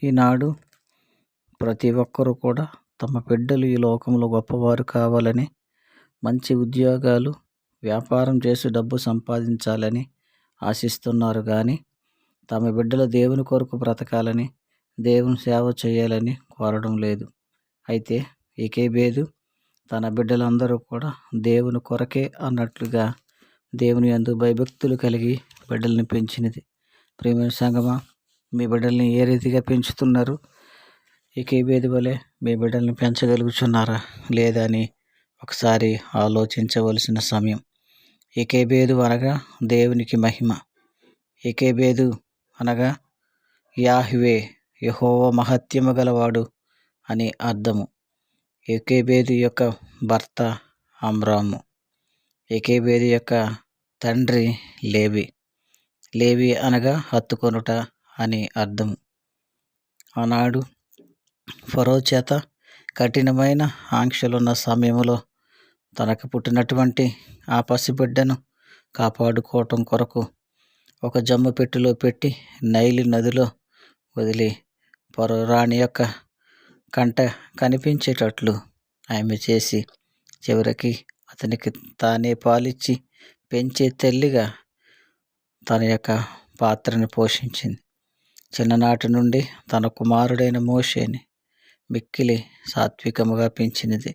ఈనాడు ప్రతి ఒక్కరూ కూడా తమ బిడ్డలు ఈ లోకంలో గొప్పవారు కావాలని, మంచి ఉద్యోగాలు, వ్యాపారం చేసి డబ్బు సంపాదించాలని ఆశిస్తున్నారు కానీ, తమ బిడ్డలు దేవుని కొరకు బ్రతకాలని, దేవుని సేవ చేయాలని కోరడం లేదు. అయితే ఏకేబేదు తన బిడ్డలందరూ కూడా దేవుని కొరకే అన్నట్లుగా దేవుని యందు భయభక్తులు కలిగి బిడ్డల్ని పెంచినది. ప్రియమైన సంగమా, మీ బిడ్డల్ని ఏ రీతిగా పెంచుతున్నారు? ఏకేబేదు వలె మీ బిడ్డల్ని పెంచగలుగుతున్నారా లేదా అని ఒకసారి ఆలోచించవలసిన సమయం. ఏకేబేదు అనగా దేవునికి మహిమ. ఏకేబేదు అనగా యాహ్వే, యెహోవా మహత్యము గలవాడు అని అర్థము. ఏకేబేదు యొక్క భర్త అమ్రాము. ఏకేబేదు యొక్క తండ్రి లేవి. లేవి అనగా హత్తుకొనుట అని అర్థము. ఆనాడు ఫరో చేత కఠినమైన ఆంక్షలున్న సమయంలో తనకు పుట్టినటువంటి ఆ పసిబిడ్డను కాపాడుకోవటం కొరకు ఒక జమ్ము పెట్టెలో పెట్టి నైలు నదిలో వదిలి ఫరో రాణి యొక్క కంట కనిపించేటట్లు ఆమె చేసి చివరికి అతనికి తానే పాలిచ్చి పెంచే తల్లిగా తన యొక్క పాత్రను పోషించింది. చిన్ననాటి నుండి తన కుమారుడైన మోషేని మిక్కిలి సాత్వికముగా పెంచినది.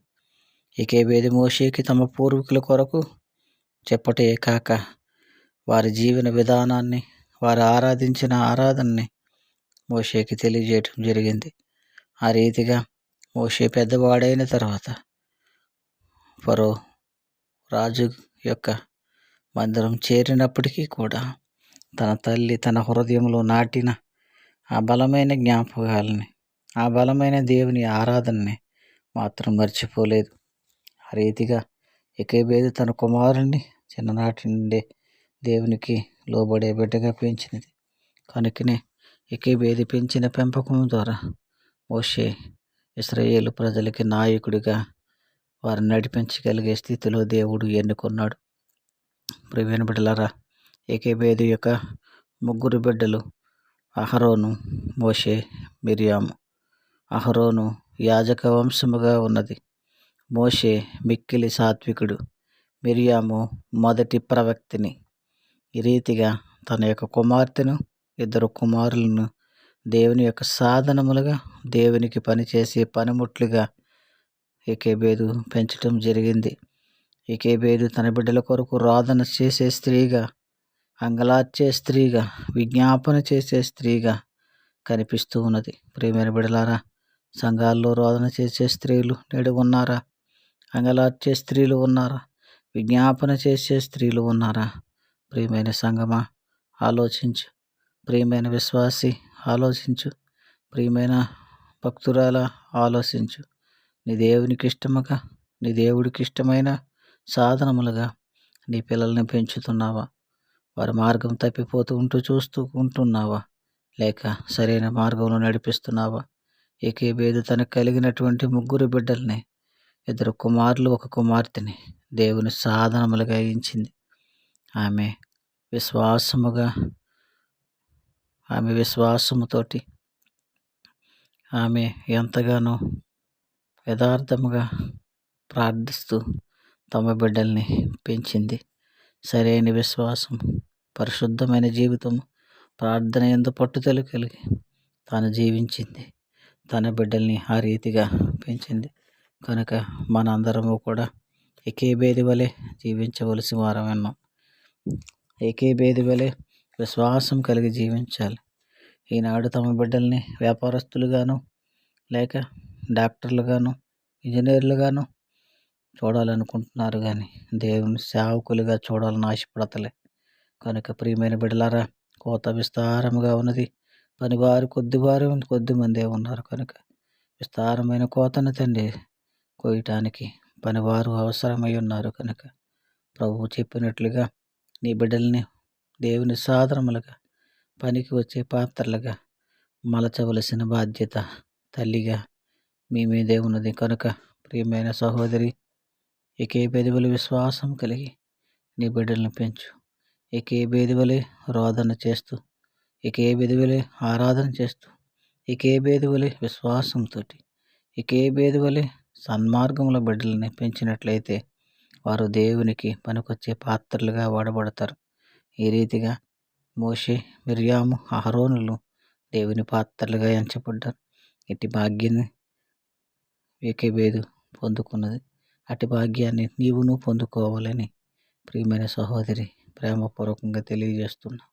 ఏకేబేదు మోషేకి తమ పూర్వీకుల కొరకు చెప్పటే కాక వారి జీవన విధానాన్ని, వారు ఆరాధించిన ఆరాధనని మోషేకి తెలియజేయటం జరిగింది. ఆ రీతిగా మోషే పెద్దవాడైన తర్వాత ఫరో రాజు యొక్క మందిరం చేరినప్పటికీ కూడా తన తల్లి తన హృదయంలో నాటిన ఆ బలమైన జ్ఞాపకాలని, ఆ బలమైన దేవుని ఆరాధనని మాత్రం మర్చిపోలేదు. ఆ రీతిగా ఏకేబేదు తన కుమారుణ్ణి చిన్ననాటి నుండే దేవునికి లోబడే బిడ్డగా పెంచినది. కనుకనే ఏకేబేదు పెంచిన పెంపకం ద్వారా మోషే ఇశ్రాయేలు ప్రజలకి నాయకుడిగా వారిని నడిపించగలిగే స్థితిలో దేవుడు ఎన్నుకున్నాడు. ప్రియమైన బిడ్డలారా, ఏకేబేదు యొక్క ముగ్గురు బిడ్డలు అహరోను, మోషే, మిర్యాము. అహరోను యాజక వంశముగా ఉన్నది. మోషే మిక్కిలి సాత్వికుడు. మిర్యాము మొదటి ప్రవక్తిని. ఈ రీతిగా తన యొక్క కుమార్తెను, ఇద్దరు కుమారులను దేవుని యొక్క సాధనములుగా, దేవునికి పనిచేసే పనిముట్లుగా ఏకేబేదు పెంచటం జరిగింది. ఏకేబేదు తన బిడ్డల కొరకు రోదన చేసే స్త్రీగా, అంగలార్చే స్త్రీగా, విజ్ఞాపన చేసే స్త్రీగా కనిపిస్తూ ఉన్నది. ప్రియమైన బిడ్డలారా, సంఘాల్లో రోదన చేసే స్త్రీలు నేడు ఉన్నారా? అంగలార్చే స్త్రీలు ఉన్నారా? విజ్ఞాపన చేసే స్త్రీలు ఉన్నారా? ప్రియమైన సంగమా, ఆలోచించు. ప్రియమైన విశ్వాసి, ఆలోచించు. ప్రియమైన భక్తురాల, ఆలోచించు. నీ దేవునికి ఇష్టముగా, నీ దేవుడికి ఇష్టమైన సాధనములుగా నీ పిల్లల్ని పెంచుతున్నావా? వారి మార్గం తప్పిపోతూ చూస్తూ ఉంటున్నావా? లేక సరైన మార్గంలో నడిపిస్తున్నావా? ఏకేబేదు తనకు కలిగినటువంటి ముగ్గురు బిడ్డల్ని, ఇద్దరు కుమారులు, ఒక కుమార్తెని దేవుని సాధనములుగా ఎంచింది. ఆమె విశ్వాసముతోటి ఆమె ఎంతగానో యథార్థముగా ప్రార్థిస్తూ తమ బిడ్డల్ని పెంచింది. సరైన విశ్వాసం, పరిశుద్ధమైన జీవితం, ప్రార్థన యందు పట్టుదల కలిగి తాను జీవించింది. తన బిడ్డల్ని ఆ రీతిగా పెంచింది. కనుక మనందరము కూడా ఏకేబేదు వలె జీవించవలసి వారం ఉన్నాం. ఏకేబేదు వలె విశ్వాసం కలిగి జీవించాలి. ఈనాడు తమ బిడ్డల్ని వ్యాపారస్తులుగాను, లేక డాక్టర్లుగాను, ఇంజనీర్లుగాను చూడాలనుకుంటున్నారు కానీ దేవుని సేవకులుగా చూడాలని ఆశపడతలే. కనుక ప్రియమైన బిడ్డలారా, కోత విస్తారముగా ఉన్నది, పనివారు కొద్దిమందే ఉన్నారు. కనుక విస్తారమైన కోతను తండ్రి కోయటానికి పనివారు అవసరమై ఉన్నారు. కనుక ప్రభువు చెప్పినట్లుగా నీ బిడ్డల్ని దేవుని సాధనములుగా, పనికి వచ్చే పాత్రలుగా మలచవలసిన బాధ్యత తల్లిగా మీ మీదే ఉన్నది. కనుక ప్రియమైన సహోదరి, ఏకేబేదు వలె విశ్వాసం కలిగి నీ బిడ్డలను పెంచు. ఏకేబేదు వలె రోదన చేస్తూ, ఏకేబేదు వలె ఆరాధన చేస్తూ, ఇకేబేదు వలె విశ్వాసంతోటి, ఇకేబేదు వలె సన్మార్గముల బిడ్డలని పెంచినట్లయితే వారు దేవునికి పనికొచ్చే పాత్రలుగా వాడబడతారు. ఈ రీతిగా మోషే, మిర్యాము, అహరోనులు దేవుని పాత్రలుగా ఎంచబడ్డారు. ఇట్టి భాగ్యాన్ని ఏకేబేదు పొందుకున్నది. అట్టి భాగ్యాన్ని నీవును పొందుకోవాలని ప్రియమైన సహోదరి ప్రేమపూర్వకంగా తెలియజేస్తున్నా.